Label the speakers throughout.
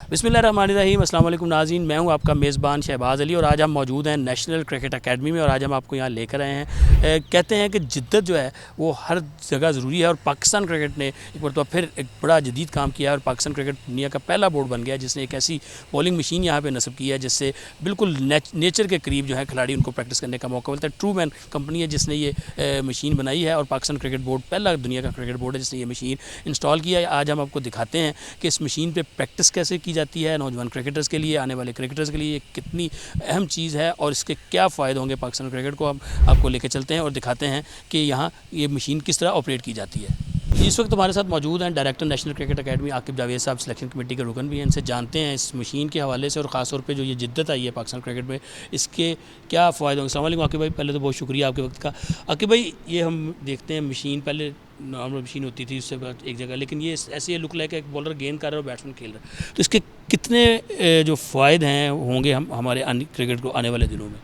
Speaker 1: बिस्मिल्लाहिर्रहमानिर्रहीम, अस्सलाम वालेकुम नाज़रीन। मैं हूं आपका मेज़बान शहबाज़ अली और आज हम मौजूद हैं नेशनल क्रिकेट अकेडमी में और आज हम आपको यहां लेकर आए हैं। कहते हैं कि जिद्दत जो है वो हर जगह ज़रूरी है और पाकिस्तान क्रिकेट ने एक बार तो फिर एक बड़ा जदीद काम किया है और पाकिस्तान क्रिकेट दुनिया का पहला बोर्ड बन गया है जिसने एक ऐसी बॉलिंग मशीन यहाँ पर नस्ब की है जिससे बिल्कुल नेचर के करीब जो है खिलाड़ी उनको प्रैक्टिस करने का मौका मिलता है। ट्रू मैन कंपनी है जिसने ये मशीन बनाई है और पाकिस्तान क्रिकेट बोर्ड पहला दुनिया का क्रिकेट बोर्ड है जिसने ये मशीन इंस्टॉल किया है। आज हम आपको दिखाते हैं कि इस मशीन पर प्रैक्टिस कैसे की जाती है, नौजवान क्रिकेटर्स के लिए, आने वाले क्रिकेटर्स के लिए ये कितनी अहम चीज़ है और इसके क्या फ़ायदे होंगे पाकिस्तान क्रिकेट को। हम आपको लेकर चलते हैं और दिखाते हैं कि यहाँ ये मशीन किस तरह ऑपरेट की जाती है। इस वक्त हमारे साथ मौजूद हैं director national cricket academy Aqib Javed साहब, सिलेक्शन कमेटी के रुकन भी हैं। इनसे जानते हैं इस मशीन के हवाले से और ख़ास तौर पे जो ये जिद्दत आई है पाकिस्तान क्रिकेट में, इसके क्या फ़ायदे होंगे। अस्सलाम वालेकुम आकिब भाई, पहले तो बहुत शुक्रिया आपके वक्त का। आकिब भाई, ये हम देखते हैं मशीन पहले नॉर्मल मशीन होती थी उससे बाद एक जगह, लेकिन ये ऐसे ये लुक लाइक एक बॉलर गेंद कर रहा है और बैट्समैन खेल रहा है, तो इसके कितने जो फ़ायदे हैं होंगे हम हमारे क्रिकेट को आने वाले दिनों में।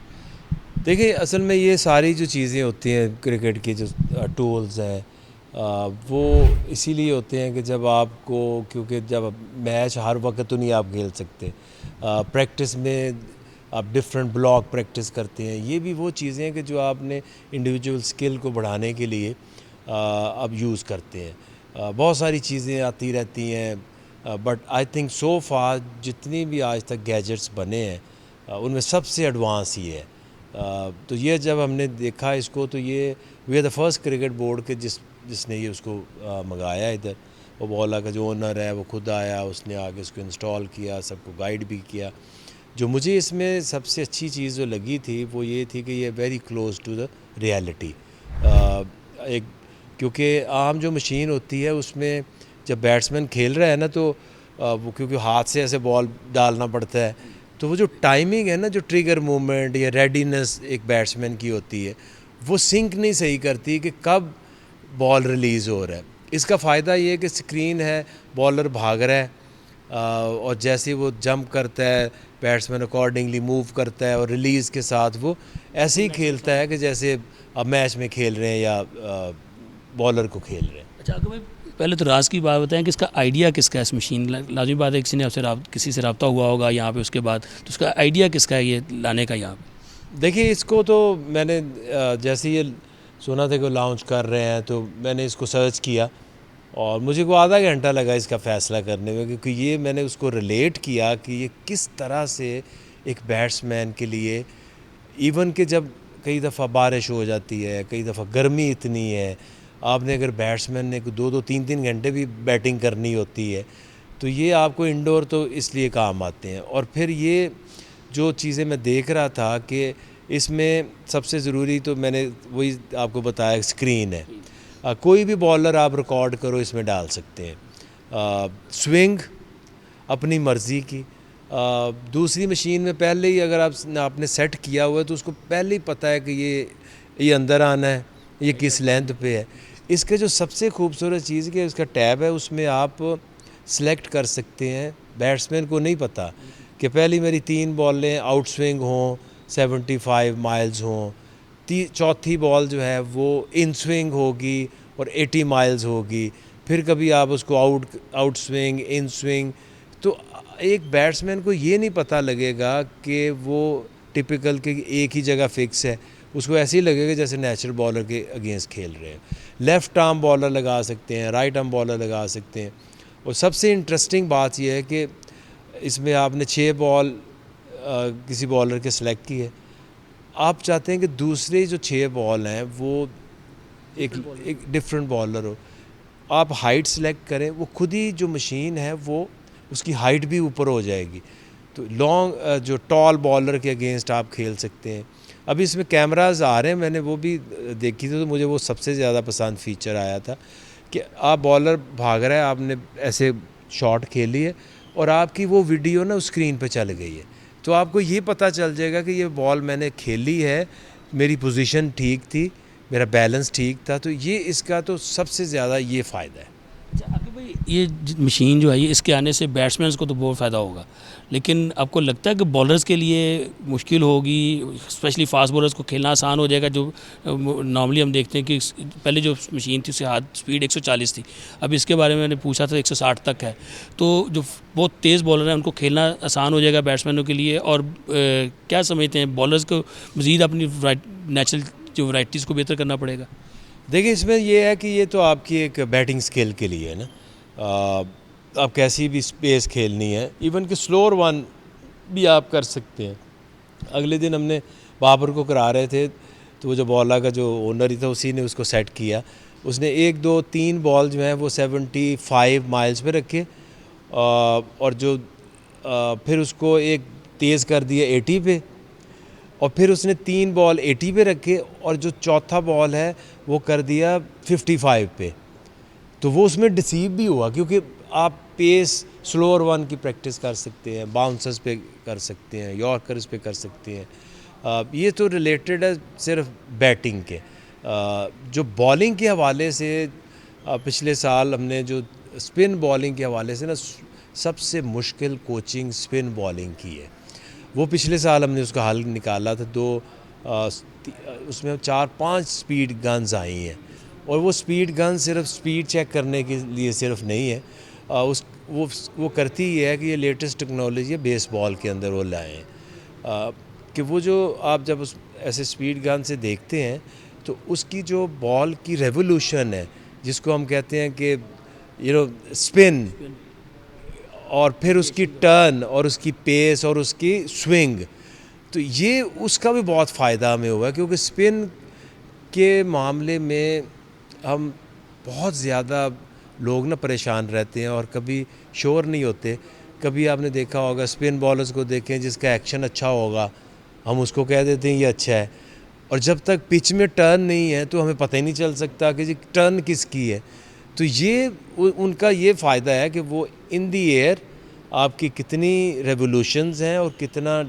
Speaker 2: देखिए, असल में ये सारी जो चीज़ें होती हैं क्रिकेट की जो टूल्स हैं, वो इसीलिए होते हैं कि जब आपको, क्योंकि जब मैच हर वक्त तो नहीं आप खेल सकते, प्रैक्टिस में आप डिफरेंट ब्लॉक प्रैक्टिस करते हैं। ये भी वो चीज़ें हैं कि जो आपने इंडिविजुअल स्किल को बढ़ाने के लिए अब यूज़ करते हैं। बहुत सारी चीज़ें आती रहती हैं, बट आई थिंक सो फार जितनी भी आज तक गैजेट्स बने हैं उनमें सबसे एडवांस ही है। तो ये जब हमने देखा इसको, तो ये we are the first cricket board के जिसने ये उसको मंगाया इधर। वो बॉला का जो ओनर है वो खुद आया, उसने आके इसको इंस्टॉल किया, सबको गाइड भी किया। जो मुझे इसमें सबसे अच्छी चीज़ जो लगी थी वो ये थी कि ये very close to the reality. एक क्योंकि आम जो मशीन होती है उसमें जब बैट्समैन खेल रहा है ना, तो वो क्योंकि हाथ से ऐसे बॉल डालना पड़ता है, तो वो जो टाइमिंग है ना, जो ट्रिगर मूवमेंट या रेडीनेस एक बैट्समैन की होती है, वो सिंक नहीं सही करती कि कब बॉल रिलीज़ हो रहा है। इसका फ़ायदा ये है कि स्क्रीन है, बॉलर भाग रहा है, और जैसे ही वो जंप करता है बैट्समैन अकॉर्डिंगली मूव करता है और रिलीज़ के साथ वो ऐसे ही खेलता है कि जैसे अब मैच में खेल रहे हैं या बॉलर को खेल रहे हैं।
Speaker 1: अच्छा आकिब भाई, पहले तो राज की बात बताएं कि इसका आइडिया किसका है इस मशीन। लाजमी बात है किसी ने आपसे किसी से रब्ता हुआ होगा यहाँ पे, उसके बाद तो उसका आइडिया किसका है ये लाने का यहाँ पे।
Speaker 2: देखिए, इसको तो मैंने जैसे ये सुना था कि लॉन्च कर रहे हैं, तो मैंने इसको सर्च किया और मुझे को आधा घंटा लगा इसका फ़ैसला करने में, क्योंकि ये मैंने उसको रिलेट किया कि ये किस तरह से एक बैट्समैन के लिए, इवन कि जब कई दफ़ा बारिश हो जाती है, कई दफ़ा गर्मी इतनी है, आपने अगर बैट्समैन ने 2-2 3-3 घंटे भी बैटिंग करनी होती है, तो ये आपको इंडोर तो इसलिए काम आते हैं। और फिर ये जो चीज़ें मैं देख रहा था कि इसमें सबसे ज़रूरी तो मैंने वही आपको बताया, स्क्रीन है। कोई भी बॉलर आप रिकॉर्ड करो इसमें डाल सकते हैं, स्विंग अपनी मर्ज़ी की। दूसरी मशीन में पहले ही अगर आपने सेट किया हुआ है तो उसको पहले ही पता है कि ये अंदर आना है, ये किस लेंथ पे है। इसके जो सबसे खूबसूरत चीज़ कि इसका टैब है, उसमें आप सेलेक्ट कर सकते हैं। बैट्समैन को नहीं पता कि पहली मेरी 3 बॉलें आउट स्विंग हों, 75 माइल्स हों, चौथी बॉल जो है वो इन स्विंग होगी और 80 माइल्स होगी, फिर कभी आप उसको आउट स्विंग, इन स्विंग। तो एक बैट्समैन को ये नहीं पता लगेगा कि वो टिपिकल के एक ही जगह फिक्स है, उसको ऐसे ही लगेगा जैसे नेचुरल बॉलर के अगेंस्ट खेल रहे हैं। लेफ़्ट आर्म बॉलर लगा सकते हैं, राइट आर्म बॉलर लगा सकते हैं। और सबसे इंटरेस्टिंग बात यह है कि इसमें आपने 6 बॉल किसी बॉलर के सिलेक्ट की है, आप चाहते हैं कि दूसरे जो 6 बॉल हैं वो एक डिफरेंट बॉलर हो, आप हाइट सेलेक्ट करें, वो खुद ही जो मशीन है वो उसकी हाइट भी ऊपर हो जाएगी। तो लॉन्ग जो टॉल बॉलर के अगेंस्ट आप खेल सकते हैं। अभी इसमें कैमरास आ रहे हैं, मैंने वो भी देखी थी, तो मुझे वो सबसे ज़्यादा पसंद फीचर आया था कि आप बॉलर भाग रहा है, आपने ऐसे शॉट खेली है और आपकी वो वीडियो ना उस स्क्रीन पे चल गई है, तो आपको ये पता चल जाएगा कि ये बॉल मैंने खेली है, मेरी पोजीशन ठीक थी, मेरा बैलेंस ठीक था। तो ये इसका तो सबसे ज़्यादा ये फ़ायदा है।
Speaker 1: अच्छा आकिब भाई, ये मशीन जो है ये इसके आने से बैट्समैन को तो बहुत फ़ायदा होगा, लेकिन आपको लगता है कि बॉलर्स के लिए मुश्किल होगी, स्पेशली फास्ट बॉलर्स को खेलना आसान हो जाएगा? जो नॉर्मली हम देखते हैं कि पहले जो मशीन थी उससे हाथ स्पीड 140 थी, अब इसके बारे में मैंने पूछा था 160 तक है, तो जो बहुत तेज़ बॉलर हैं उनको खेलना आसान हो जाएगा बैट्समैनों के लिए? और क्या समझते हैं बॉलर्स को मज़ीद अपनी नेचुरल जो वैराइटीज़ को बेहतर करना पड़ेगा?
Speaker 2: देखिए, इसमें ये है कि ये तो आपकी एक बैटिंग स्किल के लिए है ना। आप कैसी भी स्पेस खेलनी है, इवन कि स्लोअर वन भी आप कर सकते हैं। अगले दिन हमने बाबर को करा रहे थे, तो वो जो बॉला का जो ओनर ही था उसी ने उसको सेट किया। उसने 1 2 3 बॉल जो हैं वो 75 माइल्स पे रखे, और जो फिर उसको एक तेज़ कर दिया 80 पे, और फिर उसने 3 बॉल 80 पे रखे, और जो चौथा बॉल है वो कर दिया 55 पे। तो वो उसमें डिसीव भी हुआ, क्योंकि आप पेस स्लोअर वन की प्रैक्टिस कर सकते हैं, बाउंसर्स पे कर सकते हैं, यॉर्कर्स पे कर सकते हैं। ये तो रिलेटेड है सिर्फ बैटिंग के। जो बॉलिंग के हवाले से पिछले साल हमने जो स्पिन बॉलिंग के हवाले से ना सबसे मुश्किल कोचिंग स्पिन बॉलिंग की है। वो पिछले साल हमने उसका हल निकाला था। उसमें 4-5 स्पीड गन्स आई हैं, और वो स्पीड गन सिर्फ स्पीड चेक करने के लिए सिर्फ नहीं है, वो करती ही है कि ये लेटेस्ट टेक्नोलॉजी है बेसबॉल के अंदर वो लाएँ हैं, कि वो जो आप जब उस ऐसे स्पीड गन से देखते हैं तो उसकी जो बॉल की रेवोल्यूशन है, जिसको हम कहते हैं कि स्पिन, और फिर उसकी टर्न और उसकी पेस और उसकी स्विंग, तो ये उसका भी बहुत फ़ायदा हमें हुआ है। क्योंकि स्पिन के मामले में हम बहुत ज़्यादा लोग ना परेशान रहते हैं और कभी श्योर नहीं होते। कभी आपने देखा होगा स्पिन बॉलर्स को देखें, जिसका एक्शन अच्छा होगा हम उसको कह देते हैं ये अच्छा है, और जब तक पिच में टर्न नहीं है तो हमें पता ही नहीं चल सकता कि जी टर्न किसकी है। तो ये उनका ये फ़ायदा है कि वो इन दी एयर आपकी कितनी रेवोल्यूशंस हैं और कितना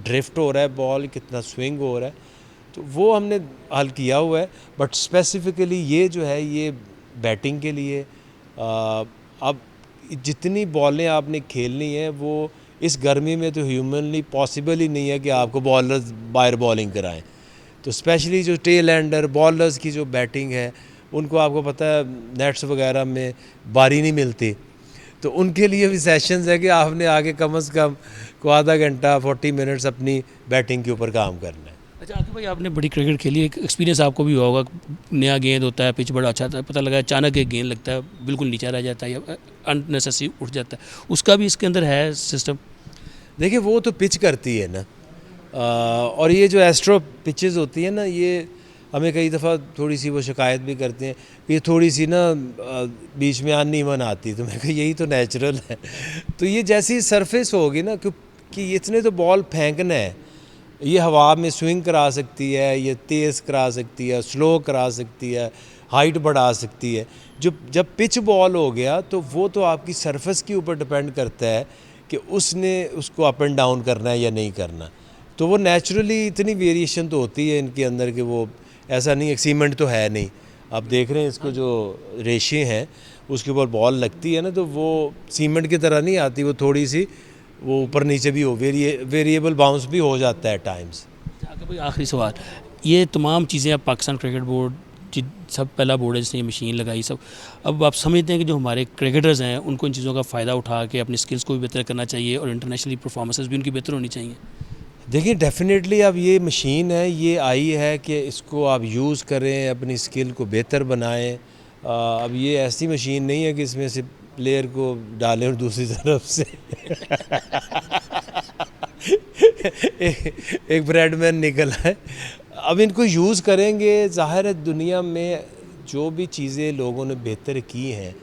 Speaker 2: ड्रिफ्ट हो रहा है बॉल, कितना स्विंग हो रहा है, तो वो हमने हल किया हुआ है। बट स्पेसिफ़िकली ये जो है ये बैटिंग के लिए अब जितनी बॉलें आपने खेलनी है वो इस गर्मी में तो ह्यूमनली पॉसिबल ही नहीं है कि आपको बॉलर्स बायर बॉलिंग कराएं। तो स्पेशली जो टेल एंडर बॉलर्स की जो बैटिंग है, उनको आपको पता है नेट्स वगैरह में बारी नहीं मिलती, तो उनके लिए भी सेशंस है कि आपने आगे कम से कम को आधा घंटा 40 मिनट्स अपनी बैटिंग के ऊपर काम करना है।
Speaker 1: अच्छा आकिब भाई, आपने बड़ी क्रिकेट खेली, एक एक्सपीरियंस आपको भी हुआ होगा। नया गेंद होता है, पिच बड़ा अच्छा था, पता लगा अचानक एक गेंद लगता है बिल्कुल नीचे रह जाता है या अननेसेसरी उठ जाता है, उसका भी इसके अंदर है सिस्टम?
Speaker 2: देखिए, वो तो पिच करती है ना, और ये जो एस्ट्रो पिचेस होती है ना, ये हमें कई दफ़ा थोड़ी सी वो शिकायत भी करते हैं, ये थोड़ी सी ना बीच में अनइवन आती, तो मैं कहा यही तो नेचुरल है। तो ये जैसी सरफेस होगी ना, क्योंकि इतने तो बॉल फेंकना है, ये हवा में स्विंग करा सकती है, ये तेज़ करा सकती है, स्लो करा सकती है, हाइट बढ़ा सकती है। जब पिच बॉल हो गया तो वो तो आपकी सरफेस के ऊपर डिपेंड करता है कि उसने उसको अप एंड डाउन करना है या नहीं करना। तो वो नेचुरली इतनी वेरिएशन तो होती है इनके अंदर कि वो ऐसा नहीं, एक सीमेंट तो है नहीं। आप देख रहे हैं इसको जो रेशे हैं उसके ऊपर बॉल लगती है ना, तो वो सीमेंट की तरह नहीं आती, वो थोड़ी सी वो ऊपर नीचे भी वेरिएबल बाउंस भी हो जाता है टाइम्स।
Speaker 1: भाई आखिरी सवाल, ये तमाम चीज़ें अब पाकिस्तान क्रिकेट बोर्ड सब पहला बोर्ड है जिसने ये मशीन लगाई सब, अब आप समझते हैं कि जो हमारे क्रिकेटर्स हैं उनको इन चीज़ों का फ़ायदा उठा के अपनी स्किल्स को भी बेहतर करना चाहिए और इंटरनेशनली परफॉर्मेंसेस भी उनकी बेहतर होनी चाहिए?
Speaker 2: देखिए, डेफिनेटली अब ये मशीन है, ये आई है कि इसको आप यूज़ करें, अपनी स्किल को बेहतर बनाएं। अब ये ऐसी मशीन नहीं है कि इसमें से प्लेयर को डालें और दूसरी तरफ से एक ब्रेडमैन निकला है। अब इनको यूज़ करेंगे, ज़ाहिर है दुनिया में जो भी चीज़ें लोगों ने बेहतर की हैं,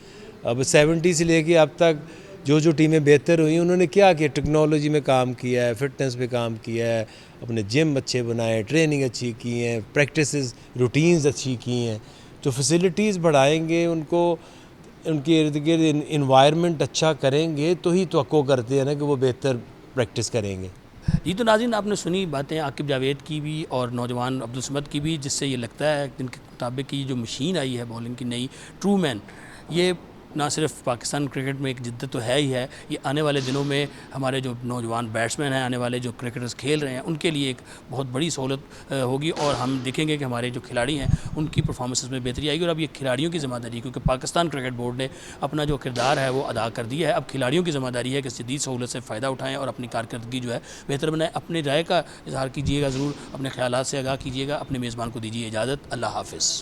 Speaker 2: अब 70 से लेके अब तक जो टीमें बेहतर हुई उन्होंने क्या किया, टेक्नोलॉजी में काम किया है, फिटनेस पे काम किया है, अपने जिम अच्छे बनाए, ट्रेनिंग अच्छी की हैं, प्रैक्टिसेस रूटीन्स अच्छी की हैं। तो फैसिलिटीज़ बढ़ाएंगे, उनको उनके इर्द गिर्द इन्वायरमेंट अच्छा करेंगे तो ही तवक्को करते हैं ना कि वो बेहतर प्रैक्टिस करेंगे।
Speaker 1: ये तो नाज़रीन आपने सुनी बातें आकिब जावेद की भी और नौजवान अब्दुल समद की भी, जिससे ये लगता है जिनके मुताबिक कि ये जो मशीन आई है बॉलिंग की नई ट्रू मैन, ये ना सिर्फ पाकिस्तान क्रिकेट में एक जिद्दत तो है ही है, ये आने वाले दिनों में हमारे जो नौजवान बैट्समैन हैं, आने वाले जो क्रिकेटर्स खेल रहे हैं, उनके लिए एक बहुत बड़ी सहूलत होगी और हम देखेंगे कि हमारे जो खिलाड़ी हैं उनकी परफॉर्मेंसेस में बेहतरी आएगी। और अब ये खिलाड़ियों की ज़िम्मेदारी है, क्योंकि पाकिस्तान क्रिकेट बोर्ड ने अपना जो किरदार है वो अदा कर दिया है। अब खिलाड़ियों की ज़िम्मेदारी है कि इस जदीद सहूलत से फ़ायदा उठाएँ और अपनी कारकर्दगी जो है बेहतर बनाएँ। अपनी राय का इज़हार कीजिएगा ज़रूर, अपने ख्यालात से आगाह कीजिएगा। अपने मेज़बान को दीजिए इजाज़त। अल्लाह हाफ़िज़।